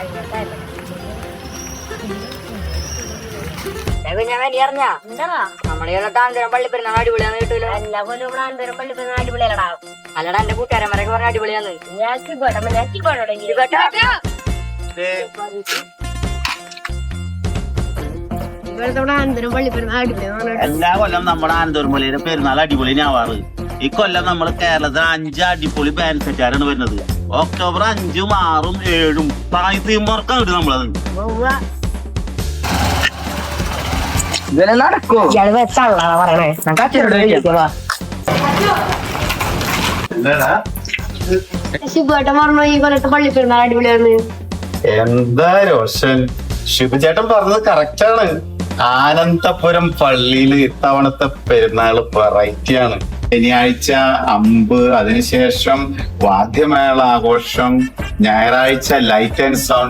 നമ്മളെ പള്ളിപ്പെരുന്നാൾ അടിപൊളിയാന്ന് കിട്ടൂലോ. എല്ലാ കൊല്ലം ആന്തരം പള്ളിപ്പെരുന്നാൾ അടിപൊളിയല്ലടാ. അല്ലടാ എന്റെ കൂട്ടുകാരന്മാരൊക്കെ പറഞ്ഞ അടിപൊളിയാന്ന്. ഞാൻ എല്ലാ കൊല്ലം നമ്മുടെ ആന്തൂർമലയുടെ പെരുന്നാൾ അടിപൊളി ഞാവാറ്. ഈ കൊല്ലം നമ്മൾ കേരളത്തിൽ 5 അടിപൊളി ബാൻഡ് സെറ്റാരാണ് വരുന്നത്. ഒക്ടോബർ 5, 6, 7 താഴ്ത്തീമർക്കാണ് കിട്ടും നമ്മളത്. നടക്കോ ശിബുവേട്ടൻ പറഞ്ഞു ഈ കൊല്ലത്തെ പള്ളിപ്പെരുന്നാൾ അടിപൊളിയാന്ന്. എന്താ രോഷൻ, ശിവചേട്ടൻ പറഞ്ഞത് കറക്റ്റാണ്. ആനന്ദപുരം പള്ളിയിൽ ഇത്തവണത്തെ പെരുന്നാള് വെറൈറ്റിയാണ്. ശനിയാഴ്ച അമ്പ്, അതിനുശേഷം വാദ്യമേള ആഘോഷം, ഞായറാഴ്ച ലൈറ്റ് ആൻഡ് സൗണ്ട്